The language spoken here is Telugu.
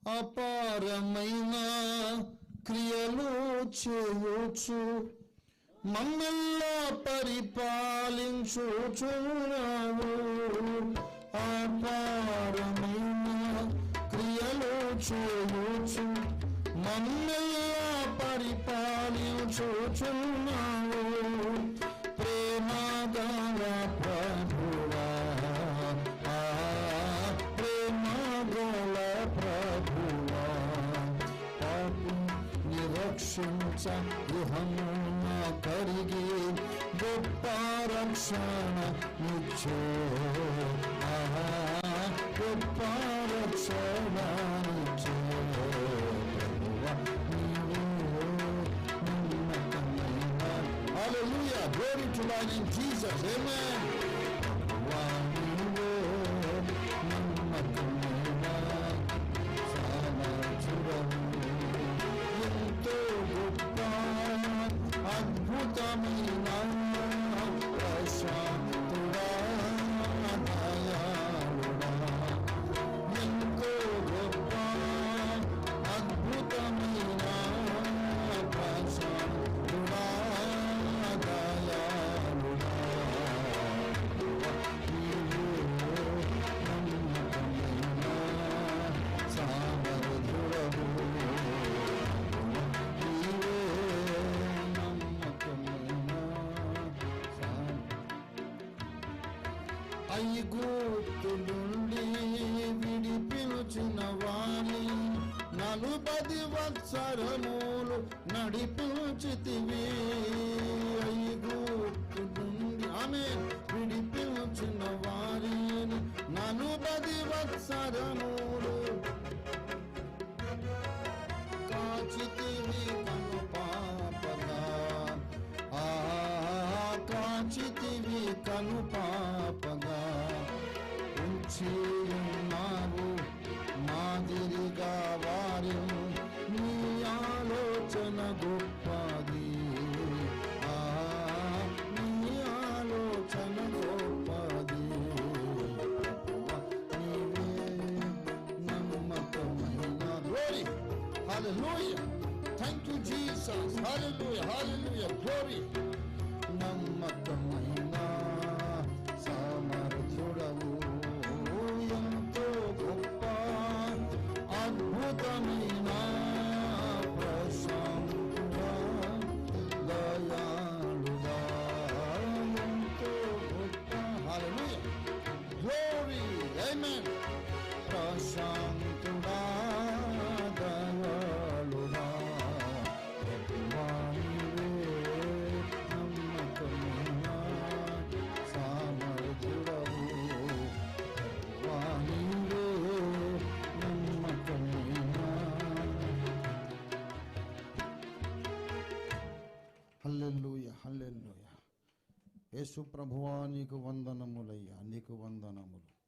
అపారమైన క్రియలు చేయొచ్చు, మమ్మెల్లా పరిపాలించుచున్నావు. అపారమైన క్రియలు చేయొచ్చు, మమ్మెల్లా పరిపాలించుచున్నావు. ప్రేమగల ప్రభువా, ప్రేమగల ప్రభువా, పాపి నిరక్షించ యుహమున కరిగి గొప్ప రక్షణ నిచ్చే. గొప్ప రక్షణ నిచ్చే. Hallelujah. Glory to Lord in Jesus. Amen. ఎంతో గొప్ప అద్భుతమైన ప్రశాంతుడా, దయాళుడా. ఎంతో గొప్ప అద్భుతమైన ప్రశాంతుడా, దయాళుడా. సామర్థుడవు, ఐగుప్తు నుండి విడిపించిన వాణి 40 సంవత్సరములు నడిపించితివి. ఐగుప్తు నుండి ఆమె విడిపించిన వారిని 40 సంవత్సరములు కాచితివి కనుపాపగా. కాచితివి కనుపాపగా ఉంచి ఉన్నావు మాదిరిగా వారి. నీ ఆలోచన గొప్పది, నీ ఆలోచన గొప్పది. నీవే నమ్మకమైన. Glory. Hallelujah. Thank you, Jesus. Hallelujah. Hallelujah. Glory. నమ్మకమైన సమర్థుడవు, ఎంతో గొప్ప అద్భుతమైన ప్రశాంతుడా, దయాళుడా. ఎంతో గొప్ప. హల్లెలూయా. గ్లోరీ. ఆమేన్. ప్రశాంతుడా, దయాళుడా. హల్లెలూయా. హల్లెలూయా. యేసు ప్రభువా, నీకు వందనములయ్యా, నీకు వందనములు.